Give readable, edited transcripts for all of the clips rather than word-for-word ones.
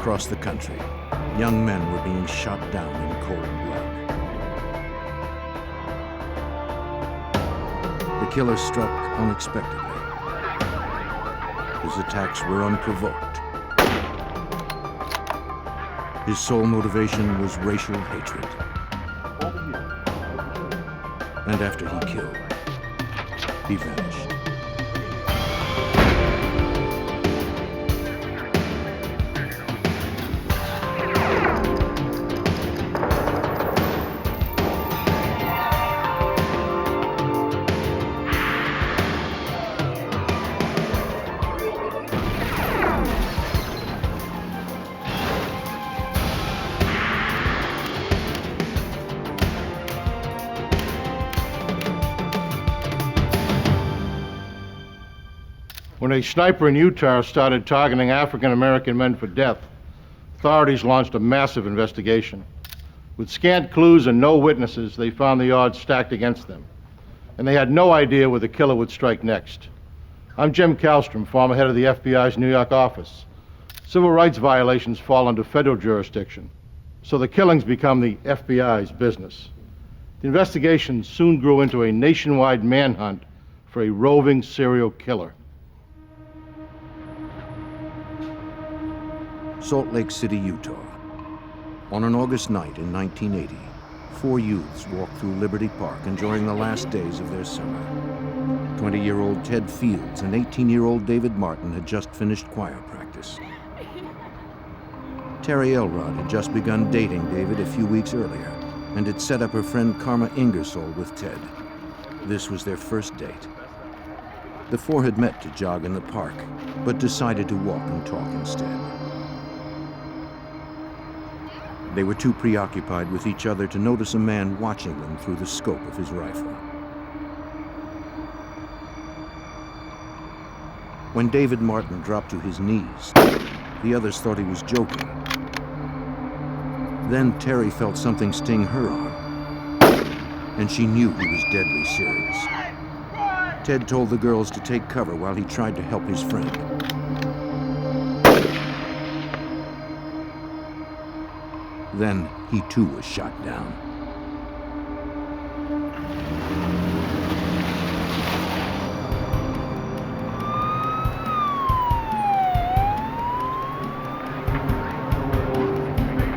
across the country, young men were being shot down in cold blood. The killer struck unexpectedly. His attacks were unprovoked. His sole motivation was racial hatred. And after he killed, he vanished. When a sniper in Utah started targeting African-American men for death, authorities launched a massive investigation. With scant clues and no witnesses, they found the odds stacked against them, and they had no idea where the killer would strike next. I'm Jim Calstrom, former head of the FBI's New York office. Civil rights violations fall under federal jurisdiction, so the killings become the FBI's business. The investigation soon grew into a nationwide manhunt for a roving serial killer. Salt Lake City, Utah. On an August night in 1980, 4 youths walked through Liberty Park enjoying the last days of their summer. 20-year-old Ted Fields and 18-year-old David Martin had just finished choir practice. Terry Elrod had just begun dating David a few weeks earlier and had set up her friend Karma Ingersoll with Ted. This was their first date. The four had met to jog in the park, but decided to walk and talk instead. They were too preoccupied with each other to notice a man watching them through the scope of his rifle. When David Martin dropped to his knees, the others thought he was joking. Then Terry felt something sting her arm, and she knew he was deadly serious. Ted told the girls to take cover while he tried to help his friend. Then he too was shot down.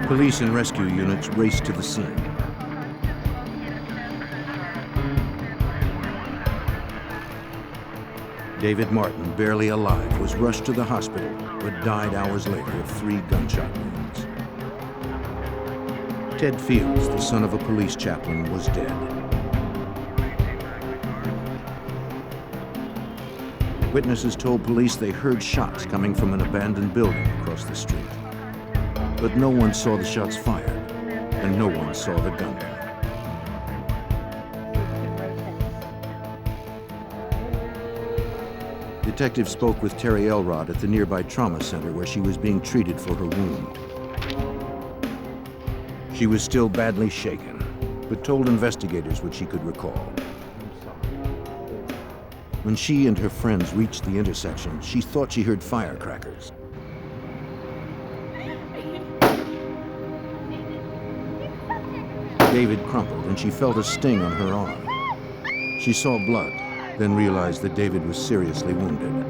Police and rescue units raced to the scene. David Martin, barely alive, was rushed to the hospital, but died hours later of 3 gunshot wounds. Ted Fields, the son of a police chaplain, was dead. Witnesses told police they heard shots coming from an abandoned building across the street. But no one saw the shots fired, and no one saw the gunman. Detectives spoke with Terry Elrod at the nearby trauma center where she was being treated for her wound. She was still badly shaken, but told investigators what she could recall. When she and her friends reached the intersection, she thought she heard firecrackers. David crumpled, and she felt a sting on her arm. She saw blood, then realized that David was seriously wounded.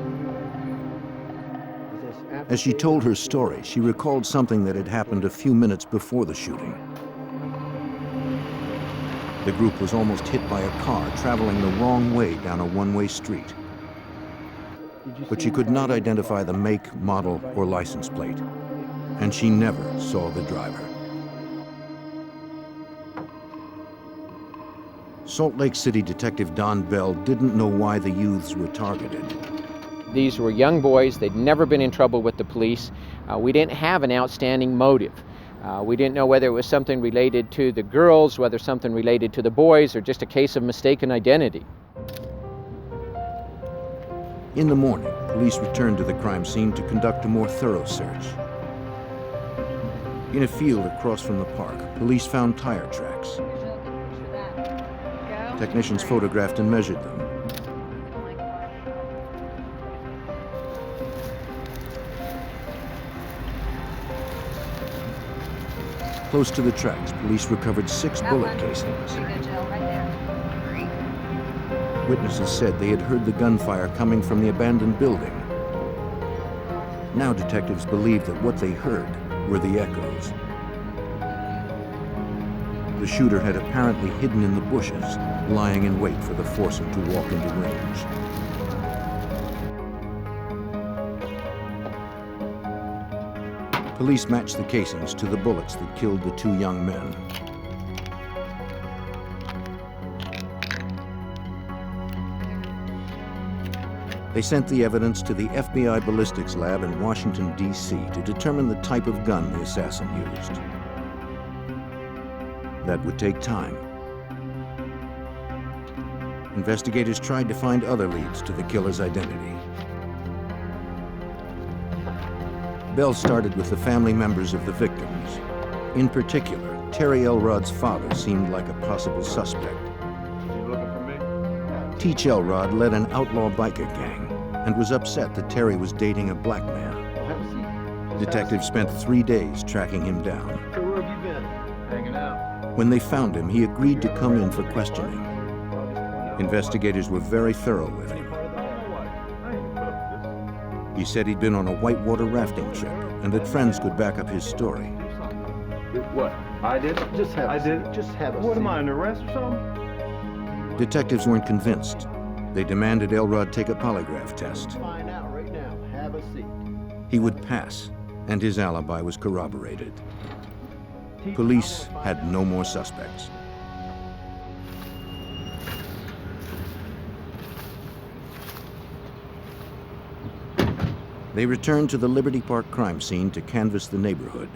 As she told her story, she recalled something that had happened a few minutes before the shooting. The group was almost hit by a car traveling the wrong way down a one-way street. But she could not identify the make, model, or license plate, and she never saw the driver. Salt Lake City Detective Don Bell didn't know why the youths were targeted. These were young boys. They'd never been in trouble with the police. We didn't have an outstanding motive. We didn't know whether it was something related to the girls, whether something related to the boys, or just a case of mistaken identity. In the morning, police returned to the crime scene to conduct a more thorough search. In a field across from the park, police found tire tracks. Technicians photographed and measured them. Close to the tracks, police recovered 6 bullet casings. Witnesses said they had heard the gunfire coming from the abandoned building. Now detectives believed that what they heard were the echoes. The shooter had apparently hidden in the bushes, lying in wait for the foursome to walk into range. Police matched the casings to the bullets that killed the 2 young men. They sent the evidence to the FBI ballistics lab in Washington, D.C. to determine the type of gun the assassin used. That would take time. Investigators tried to find other leads to the killer's identity. Bell started with the family members of the victims. In particular, Terry Elrod's father seemed like a possible suspect. You looking for me? Teach Elrod led an outlaw biker gang and was upset that Terry was dating a black man. Have a seat. Detectives spent 3 days tracking him down. So where have you been? Hanging out. When they found him, he agreed to come in for questioning. Investigators were very thorough with him. He said he'd been on a whitewater rafting trip and that friends could back up his story. What? I did? Just have I a did? seat. Just have a What seat. am I, under arrest or something? Detectives weren't convinced. They demanded Elrod take a polygraph test. Find out right now. Have a seat. He would pass, and his alibi was corroborated. Police had no more suspects. They returned to the Liberty Park crime scene to canvass the neighborhood.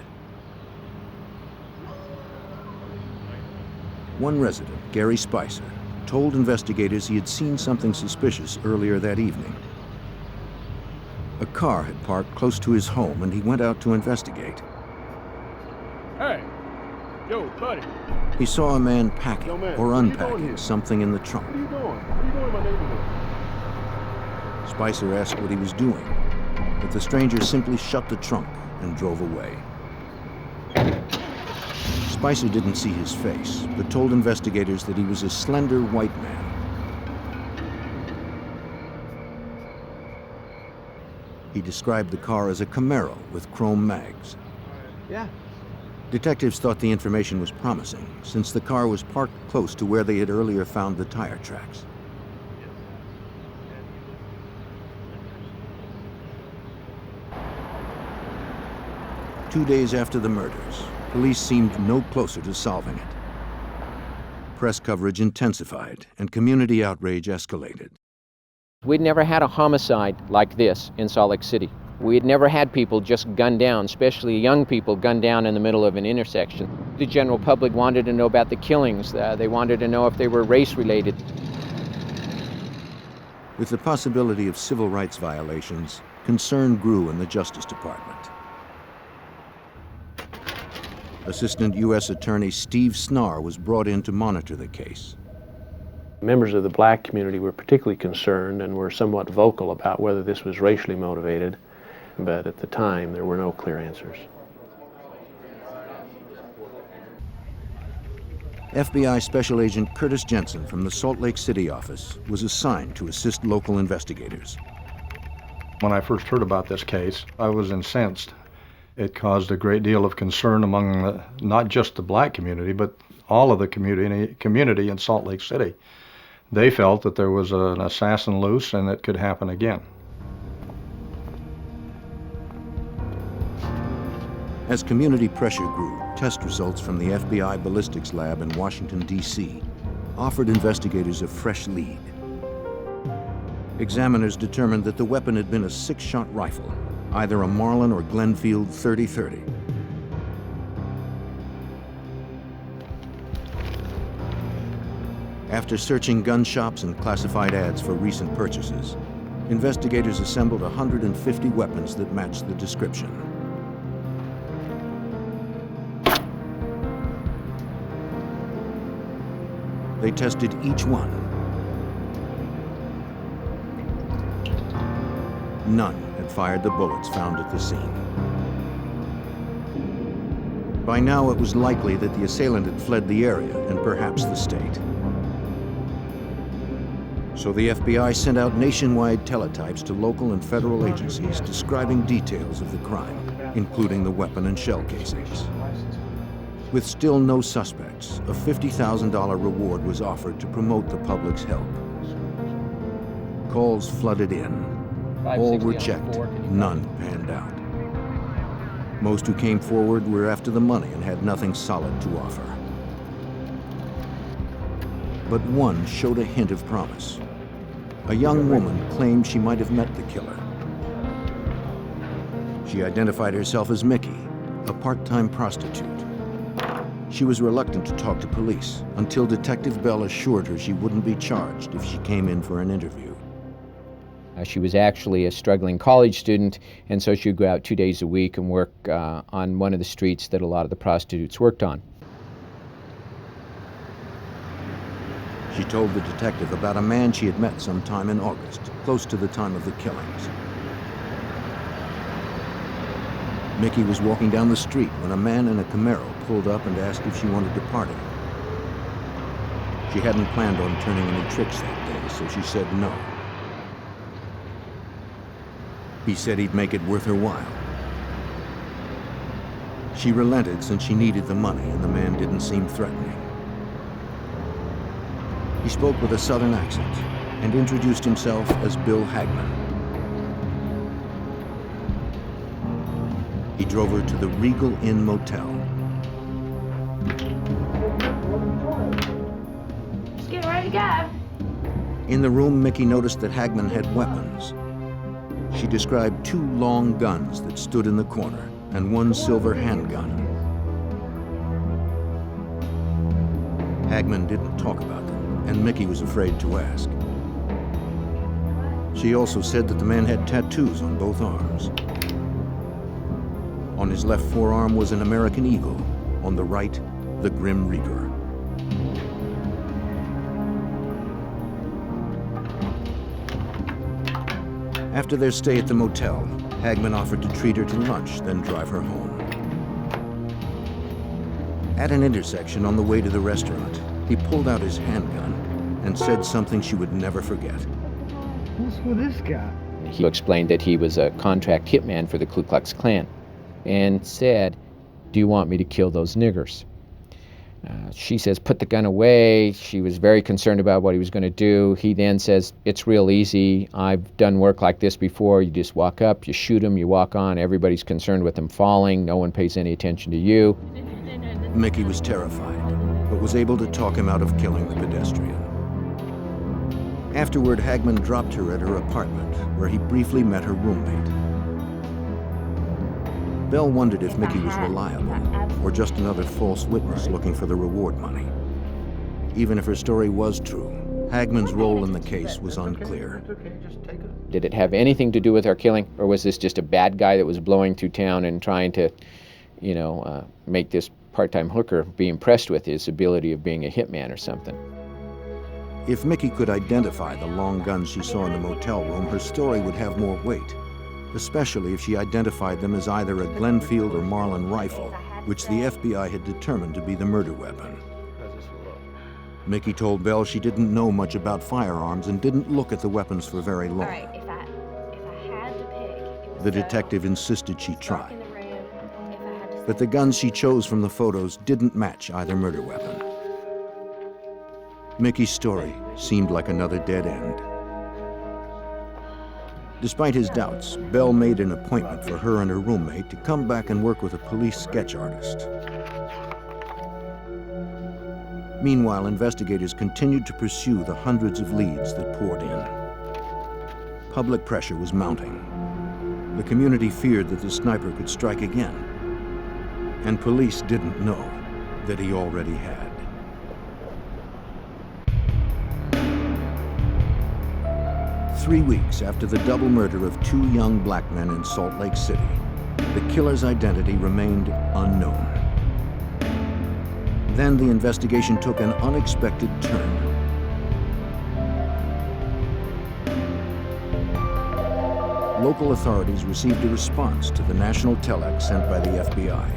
One resident, Gary Spicer, told investigators he had seen something suspicious earlier that evening. A car had parked close to his home, and he went out to investigate. Hey! Yo, buddy! He saw a man packing Yo, man, or what are you doing unpacking here? something in the trunk. What are you doing? What are you doing in my neighborhood? Spicer asked what he was doing, but the stranger simply shut the trunk and drove away. Spicer didn't see his face, but told investigators that he was a slender white man. He described the car as a Camaro with chrome mags. Yeah. Detectives thought the information was promising, since the car was parked close to where they had earlier found the tire tracks. Two days after the murders, police seemed no closer to solving it. Press coverage intensified and community outrage escalated. We'd never had a homicide like this in Salt Lake City. We had never had people just gunned down, especially young people gunned down in the middle of an intersection. The general public wanted to know about the killings. They wanted to know if they were race-related. With the possibility of civil rights violations, concern grew in the Justice Department. Assistant U.S. Attorney Steve Snar was brought in to monitor the case. Members of the black community were particularly concerned and were somewhat vocal about whether this was racially motivated, but at the time there were no clear answers. FBI Special Agent Curtis Jensen from the Salt Lake City office was assigned to assist local investigators. When I first heard about this case, I was incensed. It caused a great deal of concern among not just the black community, but all of the community in Salt Lake City. They felt that there was an assassin loose and it could happen again. As community pressure grew, test results from the FBI ballistics lab in Washington, D.C. offered investigators a fresh lead. Examiners determined that the weapon had been a 6-shot rifle, either a Marlin or Glenfield .30-30. After searching gun shops and classified ads for recent purchases, investigators assembled 150 weapons that matched the description. They tested each one. None had fired the bullets found at the scene. By now, it was likely that the assailant had fled the area and perhaps the state. So the FBI sent out nationwide teletypes to local and federal agencies describing details of the crime, including the weapon and shell casings. With still no suspects, a $50,000 reward was offered to promote the public's help. Calls flooded in. All were checked, none panned out. Most who came forward were after the money and had nothing solid to offer. But one showed a hint of promise. A young woman claimed she might have met the killer. She identified herself as Mickey, a part-time prostitute. She was reluctant to talk to police until Detective Bell assured her she wouldn't be charged if she came in for an interview. She was actually a struggling college student, and so she would go out 2 days a week and work on one of the streets that a lot of the prostitutes worked on. She told the detective about a man she had met sometime in August, close to the time of the killings. Mickey was walking down the street when a man in a Camaro pulled up and asked if she wanted to party. She hadn't planned on turning any tricks that day, so she said no. He said he'd make it worth her while. She relented since she needed the money and the man didn't seem threatening. He spoke with a southern accent and introduced himself as Bill Hagman. He drove her to the Regal Inn Motel. Just getting ready to go. In the room, Mickey noticed that Hagman had weapons. She described 2 long guns that stood in the corner and 1 silver handgun. Hagman didn't talk about them, and Mickey was afraid to ask. She also said that the man had tattoos on both arms. On his left forearm was an American eagle, on the right, the Grim Reaper. After their stay at the motel, Hagman offered to treat her to lunch, then drive her home. At an intersection on the way to the restaurant, he pulled out his handgun and said something she would never forget. What's with this guy? He explained that he was a contract hitman for the Ku Klux Klan and said, "Do you want me to kill those niggers?" She says, "Put the gun away." She was very concerned about what he was going to do. He then says, "It's real easy. I've done work like this before. You just walk up, you shoot them, you walk on. Everybody's concerned with them falling. No one pays any attention to you." Mickey was terrified, but was able to talk him out of killing the pedestrian. Afterward, Hagman dropped her at her apartment, where he briefly met her roommate. Bell wondered if Mickey was reliable, or just another false witness looking for the reward money. Even if her story was true, Hagman's role in the case was unclear. Did it have anything to do with our killing, or was this just a bad guy that was blowing through town and trying to, make this part-time hooker be impressed with his ability of being a hitman or something? If Mickey could identify the long guns she saw in the motel room, her story would have more weight, especially if she identified them as either a Glenfield or Marlin rifle, which the FBI had determined to be the murder weapon. Mickey told Bell she didn't know much about firearms and didn't look at the weapons for very long. All right, if I had to pick, The detective insisted she try. But the guns she chose from the photos didn't match either murder weapon. Mickey's story seemed like another dead end. Despite his doubts, Bell made an appointment for her and her roommate to come back and work with a police sketch artist. Meanwhile, investigators continued to pursue the hundreds of leads that poured in. Public pressure was mounting. The community feared that the sniper could strike again, and police didn't know that he already had. Three weeks after the double murder of 2 young black men in Salt Lake City, the killer's identity remained unknown. Then the investigation took an unexpected turn. Local authorities received a response to the national telex sent by the FBI.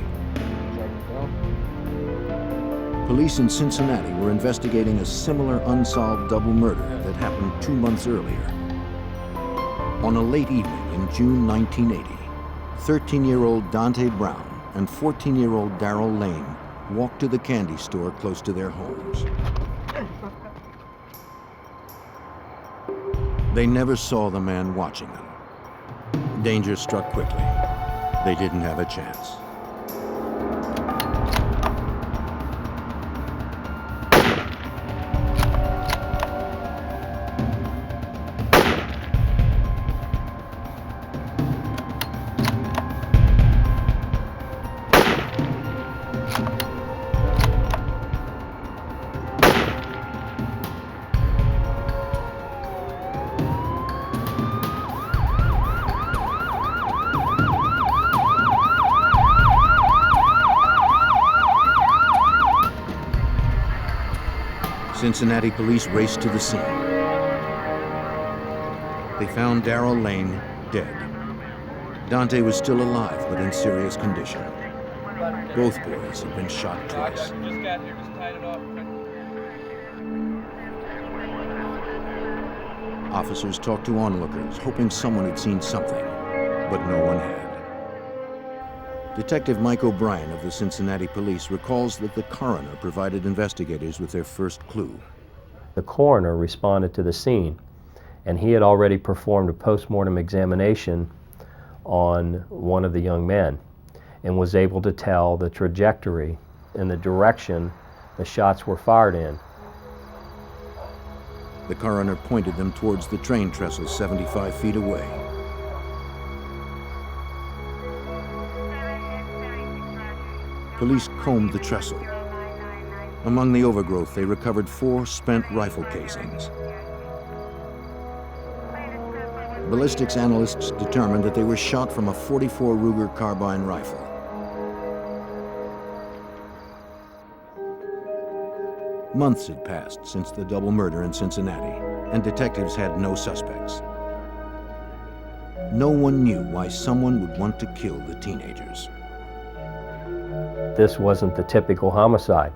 Police in Cincinnati were investigating a similar unsolved double murder that happened 2 months earlier. On a late evening in June 1980, 13-year-old Dante Brown and 14-year-old Darrell Lane walked to the candy store close to their homes. They never saw the man watching them. Danger struck quickly. They didn't have a chance. Cincinnati police raced to the scene. They found Darrell Lane dead. Dante was still alive, but in serious condition. Both boys had been shot twice. Just got here, just tied it off. Officers talked to onlookers, hoping someone had seen something, but no one had. Detective Mike O'Brien of the Cincinnati Police recalls that the coroner provided investigators with their first clue. The coroner responded to the scene, and he had already performed a post-mortem examination on one of the young men and was able to tell the trajectory and the direction the shots were fired in. The coroner pointed them towards the train trestle 75 feet away. Police combed the trestle. Among the overgrowth, they recovered 4 spent rifle casings. Ballistics analysts determined that they were shot from a .44 Ruger carbine rifle. Months had passed since the double murder in Cincinnati, and detectives had no suspects. No one knew why someone would want to kill the teenagers. This wasn't the typical homicide.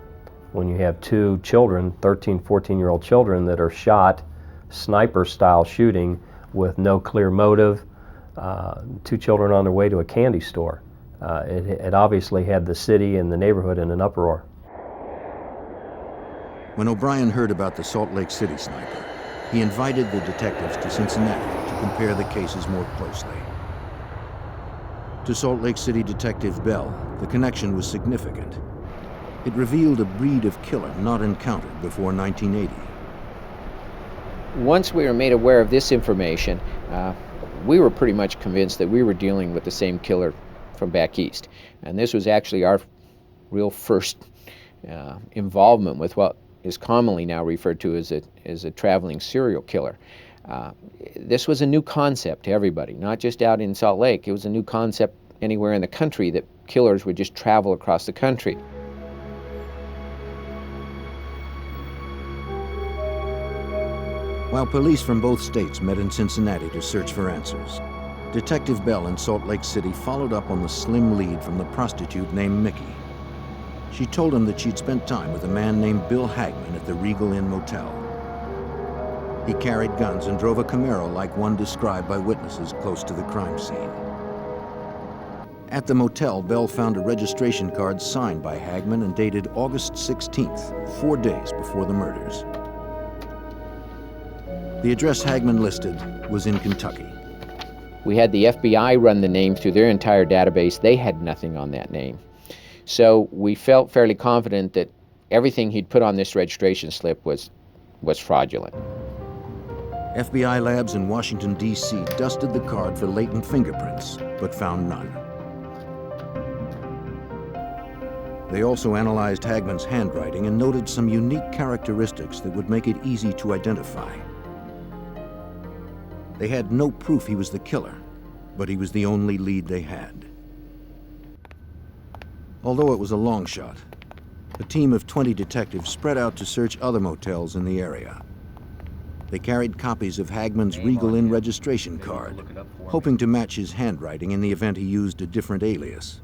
When you have 2 children, 13, 14-year-old children that are shot, sniper-style shooting with no clear motive, 2 children on their way to a candy store. It obviously had the city and the neighborhood in an uproar. When O'Brien heard about the Salt Lake City sniper, he invited the detectives to Cincinnati to compare the cases more closely. To Salt Lake City Detective Bell, the connection was significant. It revealed a breed of killer not encountered before 1980. Once we were made aware of this information, we were pretty much convinced that we were dealing with the same killer from back east. And this was actually our real first involvement with what is commonly now referred to as a traveling serial killer. This was a new concept to everybody, not just out in Salt Lake. It was a new concept anywhere in the country that killers would just travel across the country. While police from both states met in Cincinnati to search for answers, Detective Bell in Salt Lake City followed up on the slim lead from the prostitute named Mickey. She told him that she'd spent time with a man named Bill Hagman at the Regal Inn Motel. He carried guns and drove a Camaro like one described by witnesses close to the crime scene. At the motel, Bell found a registration card signed by Hagman and dated August 16th, 4 days before the murders. The address Hagman listed was in Kentucky. We had the FBI run the name through their entire database. They had nothing on that name. So we felt fairly confident that everything he'd put on this registration slip was fraudulent. FBI labs in Washington, D.C. dusted the card for latent fingerprints, but found none. They also analyzed Hagman's handwriting and noted some unique characteristics that would make it easy to identify. They had no proof he was the killer, but he was the only lead they had. Although it was a long shot, a team of 20 detectives spread out to search other motels in the area. They carried copies of Hagman's Regal Inn registration card, hoping to match his handwriting in the event he used a different alias.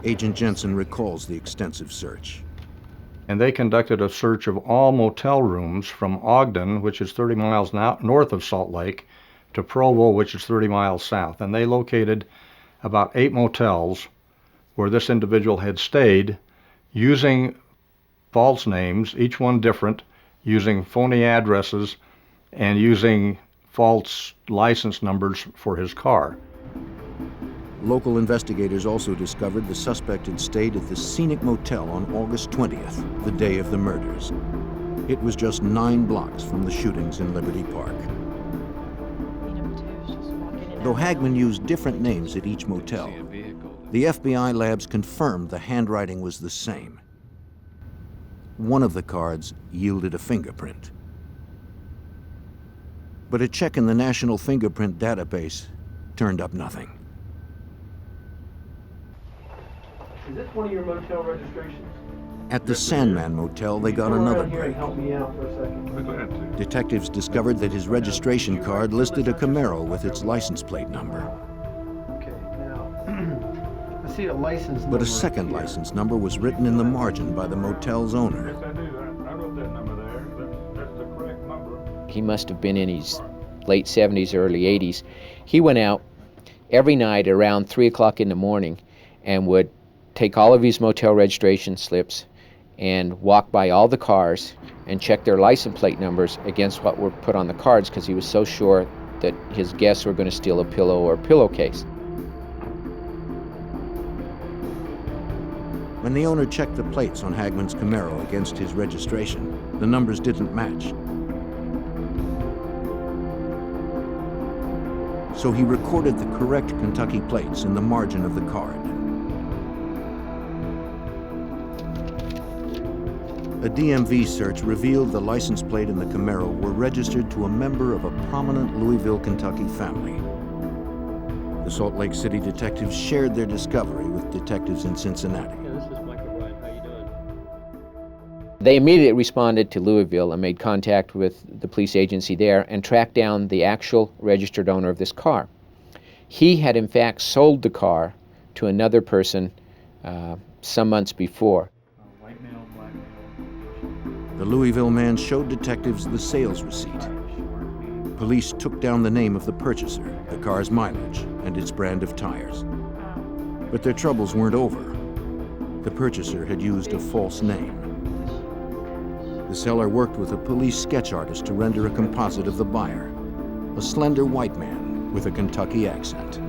Agent Jensen recalls the extensive search. and they conducted a search of all motel rooms from Ogden, which is 30 miles north of Salt Lake, to Provo, which is 30 miles south. And they located about 8 motels where this individual had stayed using false names, each one different, using phony addresses, and using false license numbers for his car. Local investigators also discovered the suspect had stayed at the Scenic Motel on August 20th, the day of the murders. It was just 9 blocks from the shootings in Liberty Park. Though Hagman used different names at each motel, the FBI labs confirmed the handwriting was the same. One of the cards yielded a fingerprint. But a check in the National Fingerprint Database turned up nothing. Is this one of your motel registrations? At the Sandman Motel, they got another break. Help me out for a second. Detectives discovered that his registration card listed a Camaro with its license plate number. Okay, now, I see a license number. But a second license number was written in the margin by the motel's owner. Yes, I do. I wrote that number there. That's the correct number. He must have been in his late 70s, early 80s. He went out every night around 3 o'clock in the morning and would take all of his motel registration slips and walk by all the cars and check their license plate numbers against what were put on the cards, because he was so sure that his guests were going to steal a pillow or pillowcase. When the owner checked the plates on Hagman's Camaro against his registration, the numbers didn't match. So he recorded the correct Kentucky plates in the margin of the card. A DMV search revealed the license plate and the Camaro were registered to a member of a prominent Louisville, Kentucky family. The Salt Lake City detectives shared their discovery with detectives in Cincinnati. They immediately responded to Louisville and made contact with the police agency there and tracked down the actual registered owner of this car. He had in fact sold the car to another person some months before. The Louisville man showed detectives the sales receipt. Police took down the name of the purchaser, the car's mileage, and its brand of tires. But their troubles weren't over. The purchaser had used a false name. The seller worked with a police sketch artist to render a composite of the buyer, a slender white man with a Kentucky accent.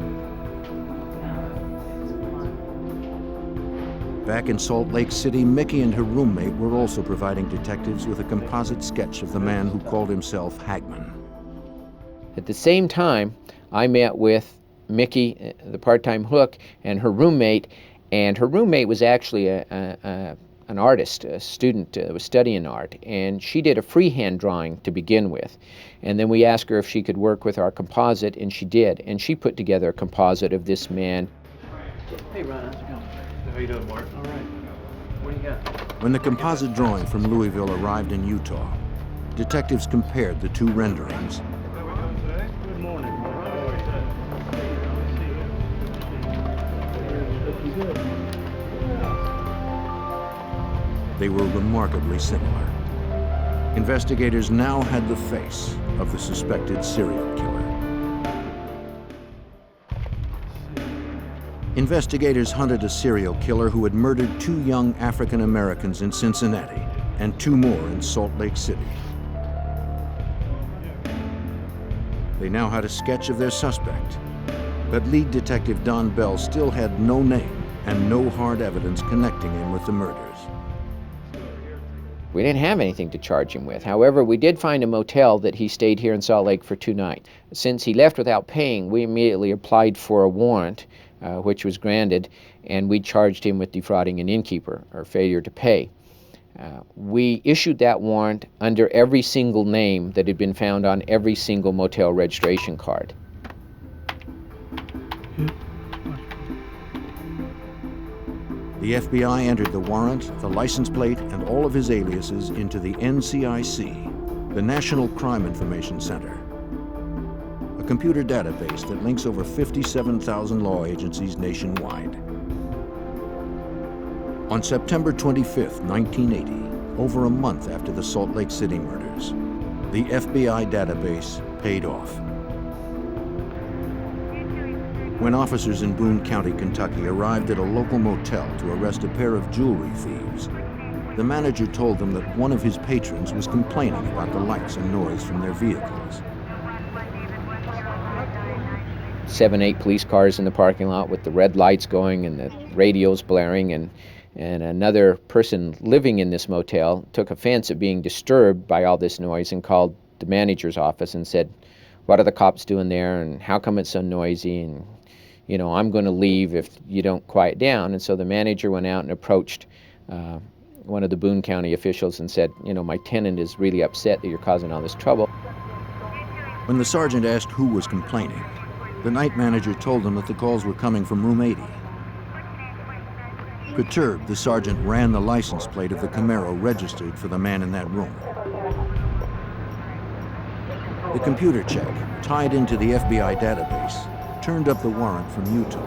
Back in Salt Lake City, Mickey and her roommate were also providing detectives with a composite sketch of the man who called himself Hagman. At the same time, I met with Mickey, the part-time hook, and her roommate was actually an artist, a student, was studying art, and she did a freehand drawing to begin with. And then we asked her if she could work with our composite, and she did. And she put together a composite of this man. Hey, Ron, how's it going? How you doing, Mark? All right. What do you got? When the composite drawing from Louisville arrived in Utah, detectives compared the two renderings. Good morning, Mark. They were remarkably similar. Investigators now had the face of the suspected serial killer. Investigators hunted a serial killer who had murdered 2 young African Americans in Cincinnati and 2 more in Salt Lake City. They now had a sketch of their suspect, but lead detective Don Bell still had no name and no hard evidence connecting him with the murders. We didn't have anything to charge him with. However, we did find a motel that he stayed here in Salt Lake for 2 nights. Since he left without paying, we immediately applied for a warrant, which was granted, and we charged him with defrauding an innkeeper or failure to pay. We issued that warrant under every single name that had been found on every single motel registration card. The FBI entered the warrant, the license plate, and all of his aliases into the NCIC, the National Crime Information Center, a computer database that links over 57,000 law agencies nationwide. On September 25, 1980, over a month after the Salt Lake City murders, the FBI database paid off. When officers in Boone County, Kentucky arrived at a local motel to arrest a pair of jewelry thieves, the manager told them that one of his patrons was complaining about the lights and noise from their vehicles. 7, 8 police cars in the parking lot with the red lights going and the radios blaring, and another person living in this motel took offense at being disturbed by all this noise and called the manager's office and said, "What are the cops doing there, and how come it's so noisy, and I'm going to leave if you don't quiet down." And so the manager went out and approached one of the Boone County officials and said, "My tenant is really upset that you're causing all this trouble." When the sergeant asked who was complaining, the night manager told them that the calls were coming from room 80. Perturbed, the sergeant ran the license plate of the Camaro registered for the man in that room. The computer check, tied into the FBI database, turned up the warrant from Utah.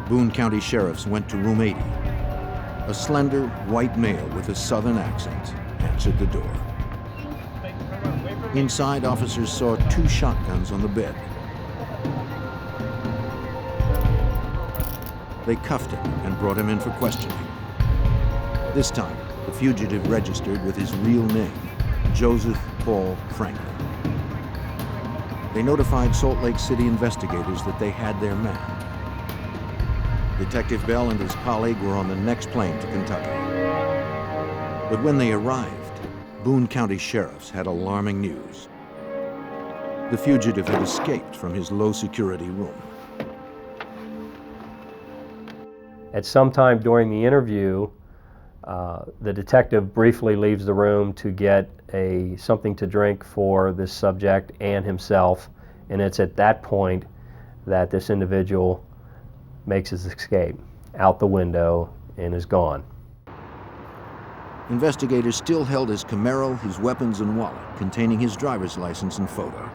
Boone County sheriffs went to room 80. A slender, white male with a southern accent answered the door. Inside, officers saw 2 shotguns on the bed. They cuffed him and brought him in for questioning. This time, the fugitive registered with his real name, Joseph Paul Franklin. They notified Salt Lake City investigators that they had their man. Detective Bell and his colleague were on the next plane to Kentucky. But when they arrived, Boone County sheriffs had alarming news. The fugitive had escaped from his low-security room. At some time during the interview, the detective briefly leaves the room to get something to drink for this subject and himself, and it's at that point that this individual makes his escape out the window and is gone. Investigators still held his Camaro, his weapons, and wallet containing his driver's license and photo.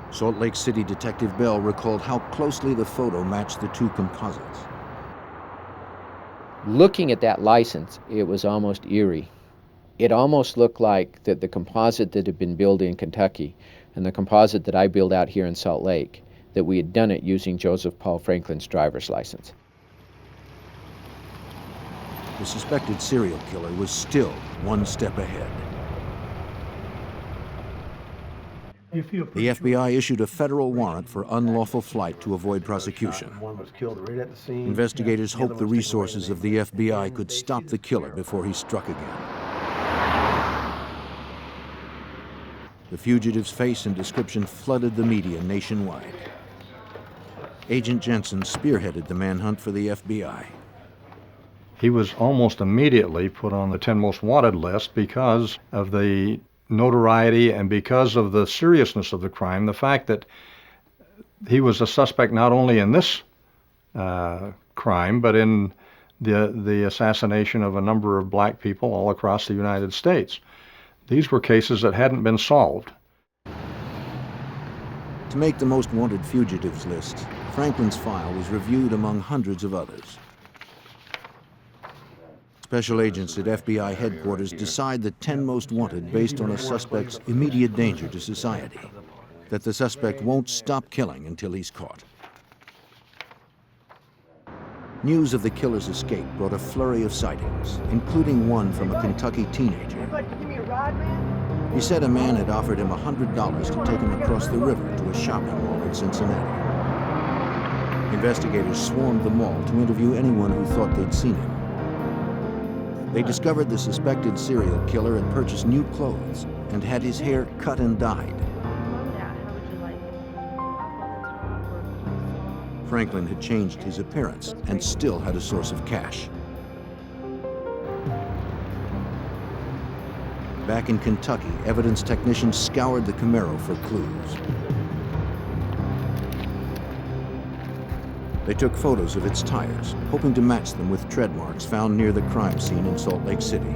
Salt Lake City Detective Bell recalled how closely the photo matched the 2 composites. Looking at that license, it was almost eerie. It almost looked like that the composite that had been built in Kentucky and the composite that I built out here in Salt Lake, that we had done it using Joseph Paul Franklin's driver's license. The suspected serial killer was still 1 step ahead. The FBI issued a federal warrant for unlawful flight to avoid prosecution. Investigators hoped the resources of the FBI could stop the killer before he struck again. The fugitive's face and description flooded the media nationwide. Agent Jensen spearheaded the manhunt for the FBI. He was almost immediately put on the 10 most wanted list because of the notoriety and because of the seriousness of the crime, the fact that he was a suspect not only in this crime, but in the assassination of a number of black people all across the United States. These were cases that hadn't been solved. To make the most wanted fugitives list, Franklin's file was reviewed among hundreds of others. Special agents at FBI headquarters decide the 10 most wanted based on a suspect's immediate danger to society, that the suspect won't stop killing until he's caught. News of the killer's escape brought a flurry of sightings, including one from a Kentucky teenager. He said a man had offered him $100 to take him across the river to a shopping mall in Cincinnati. Investigators swarmed the mall to interview anyone who thought they'd seen him. They discovered the suspected serial killer had purchased new clothes and had his hair cut and dyed. Franklin had changed his appearance and still had a source of cash. Back in Kentucky, evidence technicians scoured the Camaro for clues. They took photos of its tires, hoping to match them with tread marks found near the crime scene in Salt Lake City.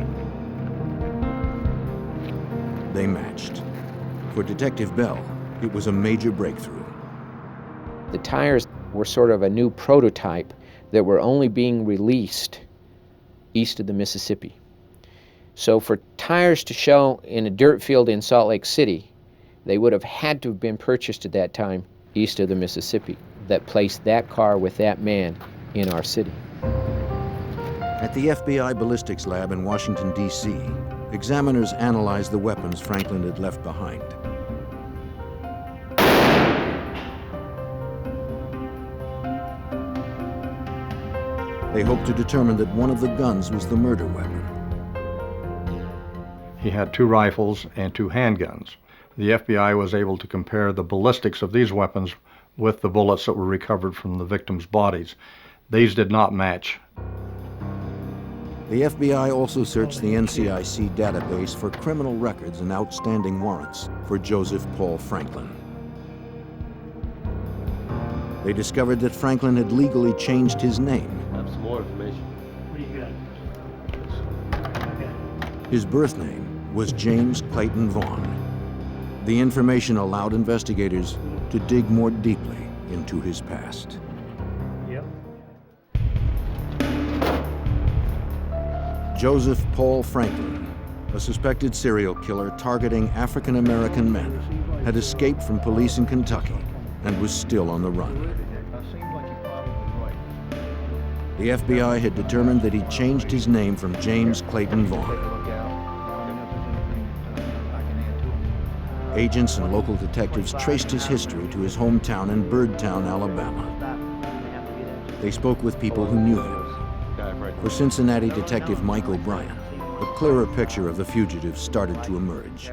They matched. For Detective Bell, it was a major breakthrough. The tires were sort of a new prototype that were only being released east of the Mississippi. So for tires to show in a dirt field in Salt Lake City, they would have had to have been purchased at that time east of the Mississippi that placed that car with that man in our city. At the FBI ballistics lab in Washington, D.C., examiners analyzed the weapons Franklin had left behind. They hoped to determine that one of the guns was the murder weapon. He had 2 rifles and 2 handguns. The FBI was able to compare the ballistics of these weapons with the bullets that were recovered from the victims' bodies. These did not match. The FBI also searched the NCIC database for criminal records and outstanding warrants for Joseph Paul Franklin. They discovered that Franklin had legally changed his name. Have some more information. What do you got? His birth name was James Clayton Vaughn. The information allowed investigators to dig more deeply into his past. Yep. Joseph Paul Franklin, a suspected serial killer targeting African-American men, had escaped from police in Kentucky and was still on the run. The FBI had determined that he changed his name from James Clayton Vaughn. Agents and local detectives traced his history to his hometown in Birdtown, Alabama. They spoke with people who knew him. For Cincinnati detective Mike O'Brien, a clearer picture of the fugitive started to emerge.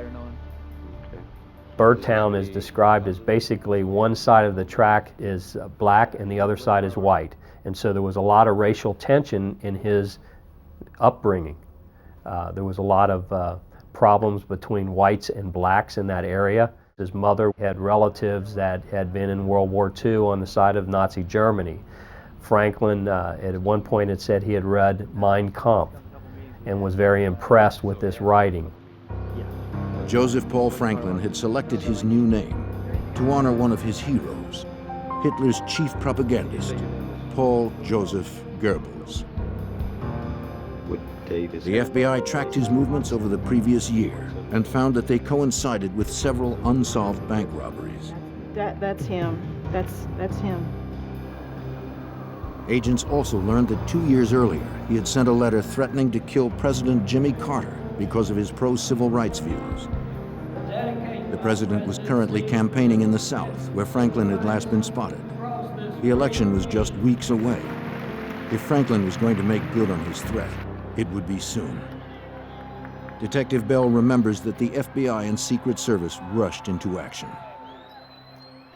Birdtown is described as basically one side of the track is black and the other side is white. And so there was a lot of racial tension in his upbringing. There was a lot of problems between whites and blacks in that area. His mother had relatives that had been in World War II on the side of Nazi Germany. Franklin, at one point, had said he had read Mein Kampf and was very impressed with this writing. Joseph Paul Franklin had selected his new name to honor one of his heroes, Hitler's chief propagandist, Paul Joseph Goebbels. The FBI tracked his movements over the previous year and found that they coincided with several unsolved bank robberies. That's him. That's him. Agents also learned that 2 years earlier, he had sent a letter threatening to kill President Jimmy Carter because of his pro-civil rights views. The president was currently campaigning in the South, where Franklin had last been spotted. The election was just weeks away. If Franklin was going to make good on his threat, it would be soon. Detective Bell remembers that the FBI and Secret Service rushed into action.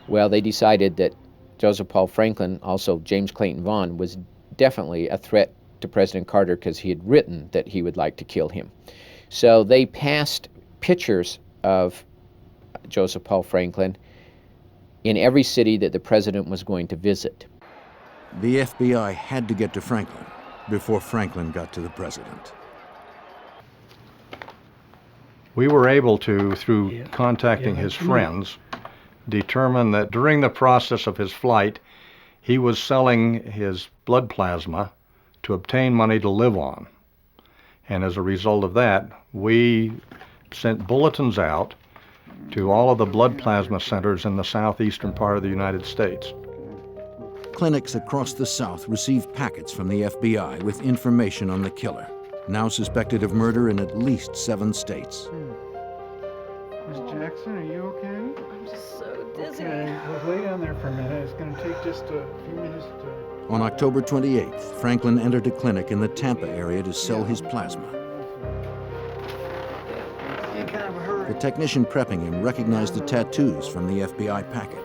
Well, they decided that Joseph Paul Franklin, also James Clayton Vaughn, was definitely a threat to President Carter because he had written that he would like to kill him. So they passed pictures of Joseph Paul Franklin in every city that the president was going to visit. The FBI had to get to Franklin before Franklin got to the president. We were able to, through contacting his friends, determine that during the process of his flight, he was selling his blood plasma to obtain money to live on. And as a result of that, we sent bulletins out to all of the blood plasma centers in the southeastern part of the United States. Clinics across the South received packets from the FBI with information on the killer, now suspected of murder in at least 7 states. Miss Jackson, are you okay? I'm just so dizzy. Okay, well, lay down there for a minute. It's going to take just a few minutes to... On October 28th, Franklin entered a clinic in the Tampa area to sell his plasma. The technician prepping him recognized the tattoos from the FBI packet,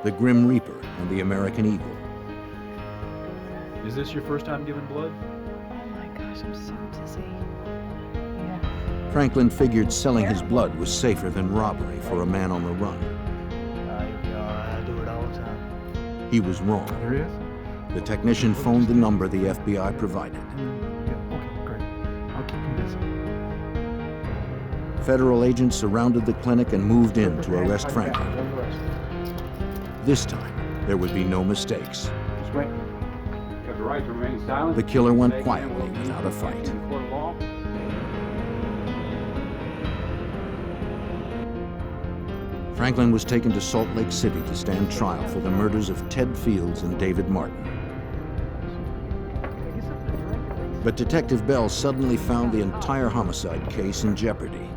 the Grim Reaper and the American Eagle. Is this your first time giving blood? Oh my gosh, I'm so dizzy. Yeah. Franklin figured selling his blood was safer than robbery for a man on the run. I do it all the time. He was wrong. There is? The technician phoned the number the FBI provided. Yeah, okay, great. I'll keep him busy. Federal agents surrounded the clinic and moved in to arrest Franklin. This time, There would be no mistakes. Straight. You have the right to remain silent. The killer went quietly without a fight. Franklin was taken to Salt Lake City to stand trial for the murders of Ted Fields and David Martin. But Detective Bell suddenly found the entire homicide case in jeopardy.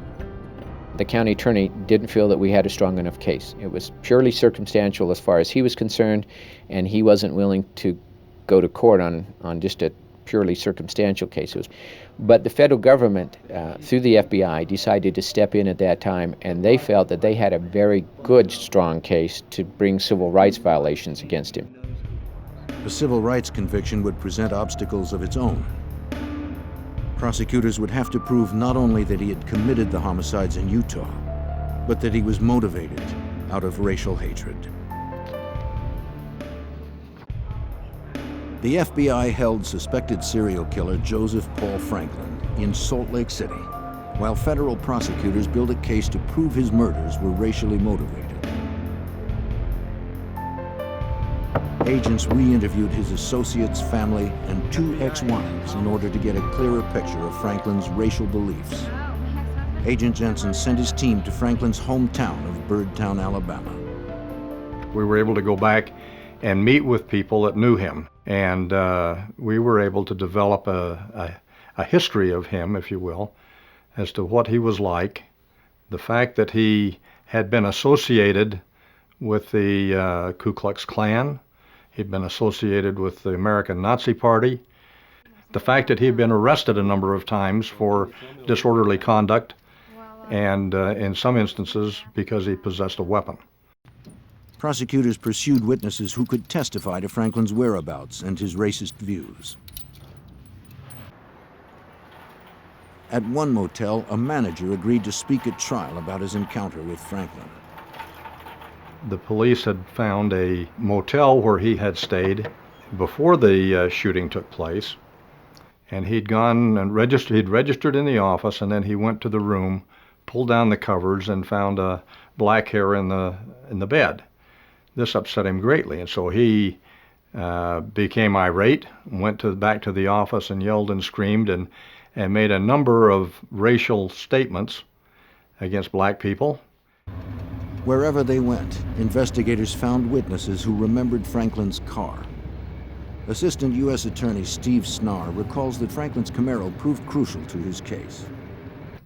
The county attorney didn't feel that we had a strong enough case. It was purely circumstantial as far as he was concerned, and he wasn't willing to go to court on just a purely circumstantial case. But the federal government, through the FBI, decided to step in at that time, and they felt that they had a very good, strong case to bring civil rights violations against him. The civil rights conviction would present obstacles of its own. Prosecutors would have to prove not only that he had committed the homicides in Utah, but that he was motivated out of racial hatred. The FBI held suspected serial killer Joseph Paul Franklin in Salt Lake City, while federal prosecutors built a case to prove his murders were racially motivated. Agents re-interviewed his associates, family, and 2 ex-wives in order to get a clearer picture of Franklin's racial beliefs. Agent Jensen sent his team to Franklin's hometown of Birdtown, Alabama. We were able to go back and meet with people that knew him, and we were able to develop a history of him, if you will, as to what he was like, the fact that he had been associated with the Ku Klux Klan. He'd been associated with the American Nazi Party. The fact that he'd been arrested a number of times for disorderly conduct, and in some instances because he possessed a weapon. Prosecutors pursued witnesses who could testify to Franklin's whereabouts and his racist views. At one motel, a manager agreed to speak at trial about his encounter with Franklin. The police had found a motel where he had stayed before the shooting took place, and he'd gone and registered in the office, and then he went to the room, pulled down the covers, and found a black hair in the bed. This upset him greatly, and so he became irate, went back to the office and yelled and screamed and made a number of racial statements against black people. Wherever they went, investigators found witnesses who remembered Franklin's car. Assistant U.S. Attorney Steve Snar recalls that Franklin's Camaro proved crucial to his case.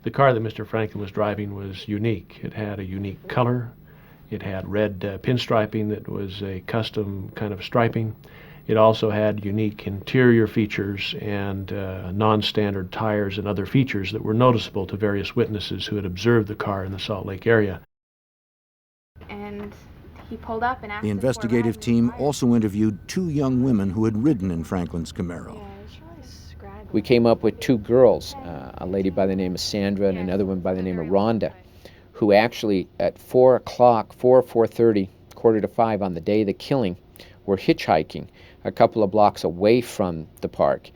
The car that Mr. Franklin was driving was unique. It had a unique color. It had red pinstriping that was a custom kind of striping. It also had unique interior features and non-standard tires and other features that were noticeable to various witnesses who had observed the car in the Salt Lake area. And he pulled up and asked. The investigative team also interviewed 2 young women who had ridden in Franklin's Camaro. We came up with 2 girls, a lady by the name of Sandra and another one by the name of Rhonda, who actually at 4 o'clock, 4:30, 4:45 on the day of the killing, were hitchhiking a couple of blocks away from the park.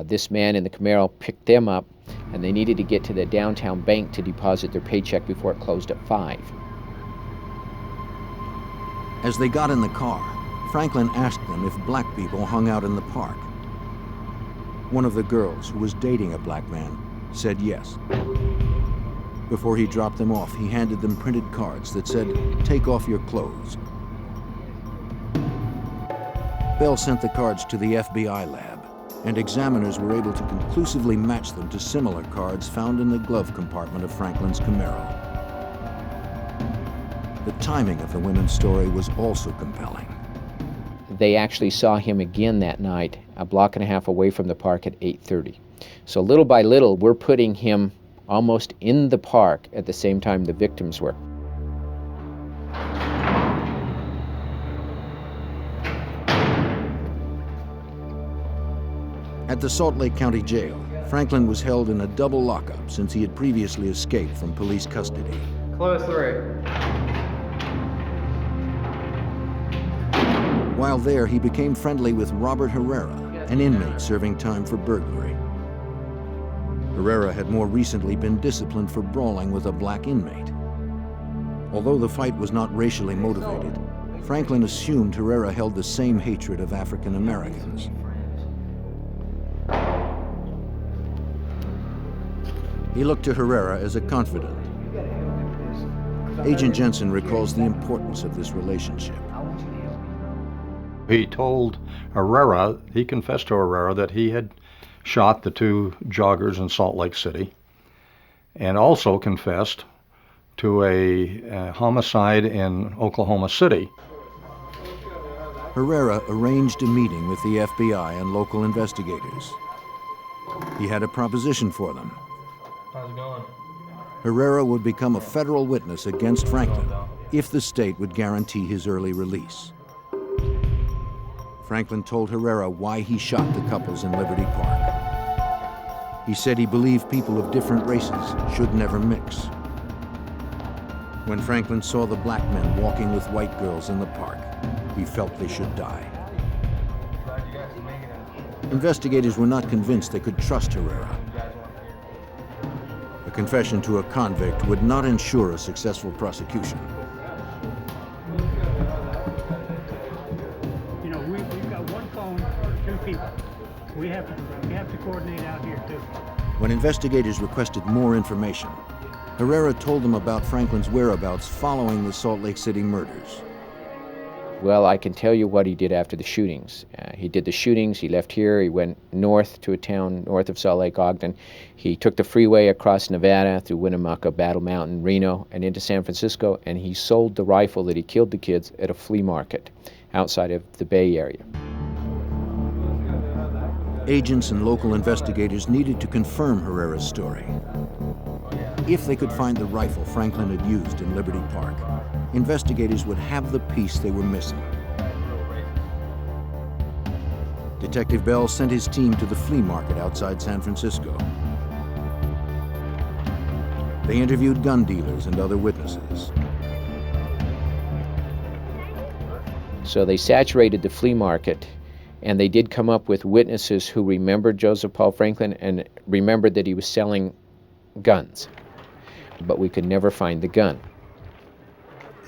This man in the Camaro picked them up, and they needed to get to the downtown bank to deposit their paycheck before it closed at 5. As they got in the car, Franklin asked them if black people hung out in the park. One of the girls, who was dating a black man, said yes. Before he dropped them off, he handed them printed cards that said, "Take off your clothes." Bell sent the cards to the FBI lab, and examiners were able to conclusively match them to similar cards found in the glove compartment of Franklin's Camaro. The timing of the women's story was also compelling. They actually saw him again that night, a block and a half away from the park at 8:30. So little by little, we're putting him almost in the park at the same time the victims were. At the Salt Lake County Jail, Franklin was held in a double lockup since he had previously escaped from police custody. Close 3. While there, he became friendly with Robert Herrera, an inmate serving time for burglary. Herrera had more recently been disciplined for brawling with a black inmate. Although the fight was not racially motivated, Franklin assumed Herrera held the same hatred of African Americans. He looked to Herrera as a confidant. Agent Jensen recalls the importance of this relationship. He told Herrera, he confessed to Herrera that he had shot the two joggers in Salt Lake City, and also confessed to a homicide in Oklahoma City. Herrera arranged a meeting with the FBI and local investigators. He had a proposition for them. How's it going? Herrera would become a federal witness against Franklin if the state would guarantee his early release. Franklin told Herrera why he shot the couples in Liberty Park. He said he believed people of different races should never mix. When Franklin saw the black men walking with white girls in the park, he felt they should die. Investigators were not convinced they could trust Herrera. A confession to a convict would not ensure a successful prosecution. You know, we've got one phone for two people. We have to coordinate out here too. When investigators requested more information, Herrera told them about Franklin's whereabouts following the Salt Lake City murders. Well, I can tell you what he did after the shootings. He did the shootings, he left here, he went north to a town north of Salt Lake, Ogden. He took the freeway across Nevada through Winnemucca, Battle Mountain, Reno, and into San Francisco, and he sold the rifle that he killed the kids at a flea market outside of the Bay Area. Agents and local investigators needed to confirm Herrera's story. If they could find the rifle Franklin had used in Liberty Park, investigators would have the piece they were missing. Detective Bell sent his team to the flea market outside San Francisco. They interviewed gun dealers and other witnesses. So they saturated the flea market, and they did come up with witnesses who remembered Joseph Paul Franklin and remembered that he was selling guns. But we could never find the gun.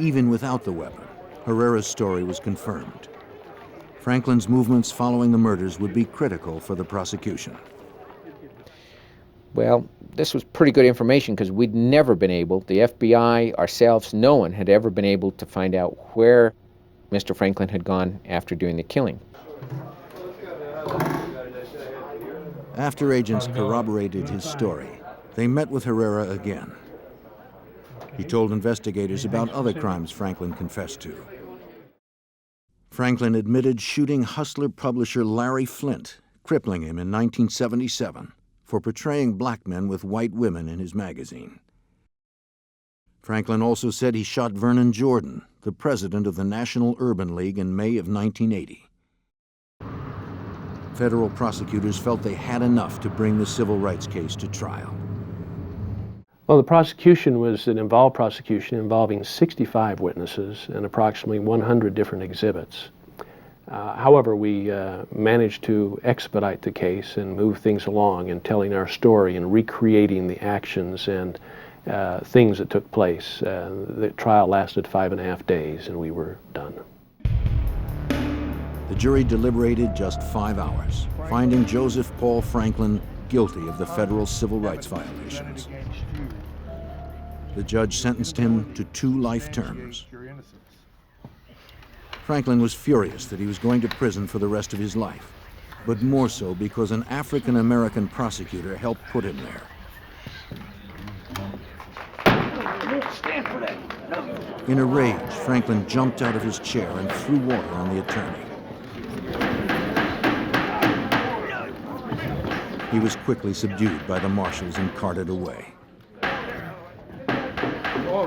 Even without the weapon, Herrera's story was confirmed. Franklin's movements following the murders would be critical for the prosecution. Well, this was pretty good information because we'd never been able, the FBI, ourselves, no one had ever been able to find out where Mr. Franklin had gone after doing the killing. After agents corroborated his story, they met with Herrera again. He told investigators about other crimes Franklin confessed to. Franklin admitted shooting Hustler publisher Larry Flint, crippling him in 1977 for portraying black men with white women in his magazine. Franklin also said he shot Vernon Jordan, the president of the National Urban League, in May of 1980. Federal prosecutors felt they had enough to bring the civil rights case to trial. Well, the prosecution was an involved prosecution involving 65 witnesses and approximately 100 different exhibits. However, we managed to expedite the case and move things along in telling our story and recreating the actions and things that took place. The trial lasted 5.5 days and we were done. The jury deliberated just 5 hours, finding Joseph Paul Franklin guilty of the federal civil rights violations. The judge sentenced him to 2 life terms. Franklin was furious that he was going to prison for the rest of his life, but more so because an African-American prosecutor helped put him there. In a rage, Franklin jumped out of his chair and threw water on the attorney. He was quickly subdued by the marshals and carted away.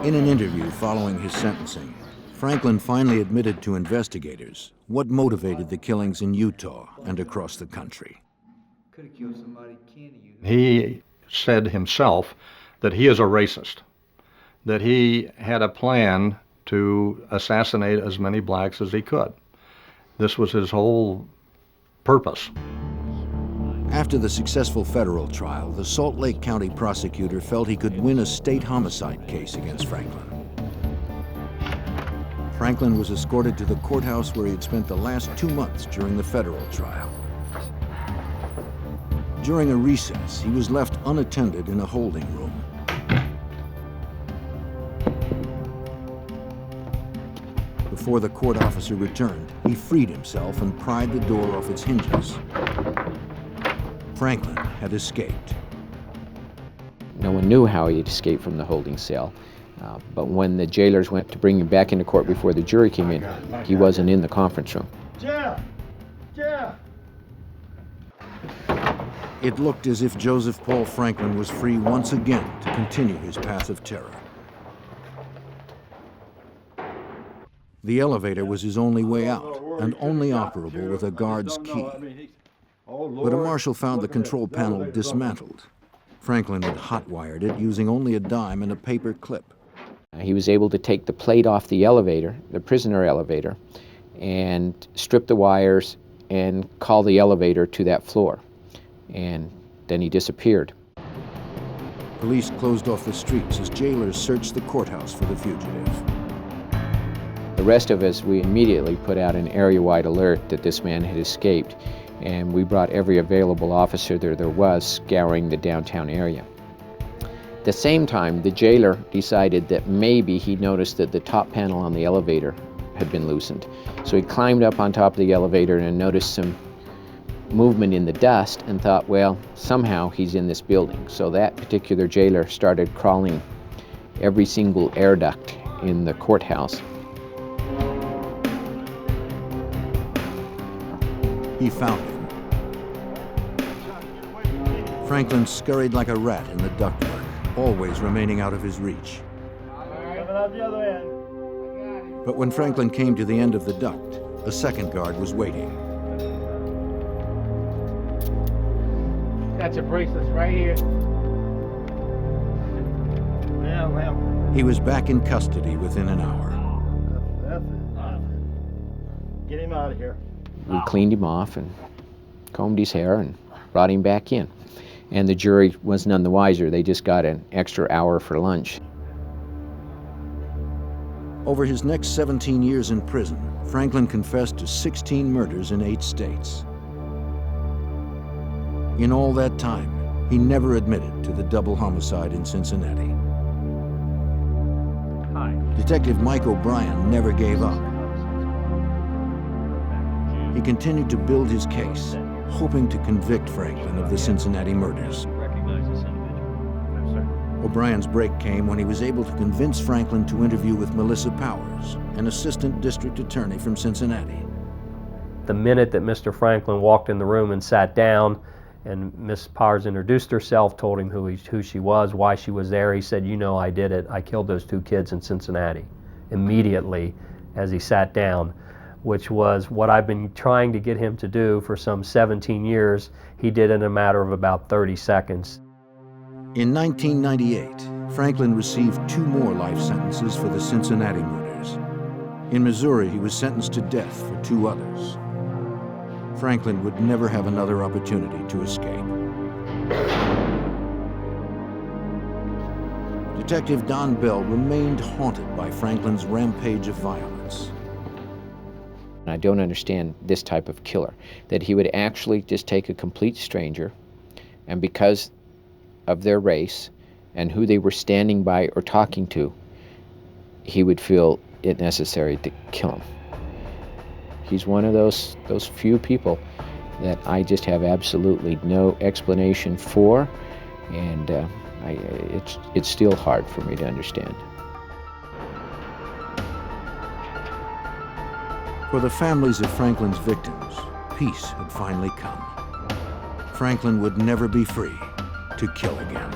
In an interview following his sentencing, Franklin finally admitted to investigators what motivated the killings in Utah and across the country. He said himself that he is a racist, that he had a plan to assassinate as many blacks as he could. This was his whole purpose. After the successful federal trial, the Salt Lake County prosecutor felt he could win a state homicide case against Franklin. Franklin was escorted to the courthouse where he had spent the last 2 months during the federal trial. During a recess, he was left unattended in a holding room. Before the court officer returned, he freed himself and pried the door off its hinges. Franklin had escaped. No one knew how he had escaped from the holding cell, but when the jailers went to bring him back into court before the jury came in, he wasn't in the conference room. Jeff! Jeff! It looked as if Joseph Paul Franklin was free once again to continue his path of terror. The elevator was his only way out, and only operable with a guard's key. But a marshal found the control panel dismantled. Franklin had hotwired it using only a dime and a paper clip. He was able to take the plate off the elevator, the prisoner elevator, and strip the wires and call the elevator to that floor. And then he disappeared. Police closed off the streets as jailers searched the courthouse for the fugitive. The rest of us, we immediately put out an area-wide alert that this man had escaped, and we brought every available officer there was scouring the downtown area. At the same time, the jailer decided that maybe he noticed that the top panel on the elevator had been loosened. So he climbed up on top of the elevator and noticed some movement in the dust and thought, well, somehow he's in this building. So that particular jailer started crawling every single air duct in the courthouse. He found him. Franklin scurried like a rat in the ductwork, always remaining out of his reach. But when Franklin came to the end of the duct, a second guard was waiting. Got your bracelets right here. Well. He was back in custody within an hour. That's it. Get him out of here. We cleaned him off and combed his hair and brought him back in. And the jury was none the wiser. They just got an extra hour for lunch. Over his next 17 years in prison, Franklin confessed to 16 murders in 8 states. In all that time, he never admitted to the double homicide in Cincinnati. Detective Mike O'Brien never gave up. He continued to build his case, hoping to convict Franklin of the Cincinnati murders. O'Brien's break came when he was able to convince Franklin to interview with Melissa Powers, an assistant district attorney from Cincinnati. The minute that Mr. Franklin walked in the room and sat down, and Miss Powers introduced herself, told him who she was, why she was there, he said, "You know, I did it. I killed those 2 kids in Cincinnati." Immediately, as he sat down, which was what I've been trying to get him to do for some 17 years, he did in a matter of about 30 seconds. In 1998, Franklin received 2 more life sentences for the Cincinnati murders. In Missouri, he was sentenced to death for 2 others. Franklin would never have another opportunity to escape. Detective Don Bell remained haunted by Franklin's rampage of violence. I don't understand this type of killer, that he would actually just take a complete stranger, and because of their race and who they were standing by or talking to, he would feel it necessary to kill him. He's one of those few people that I just have absolutely no explanation for, and it's still hard for me to understand. For the families of Franklin's victims, peace had finally come. Franklin would never be free to kill again.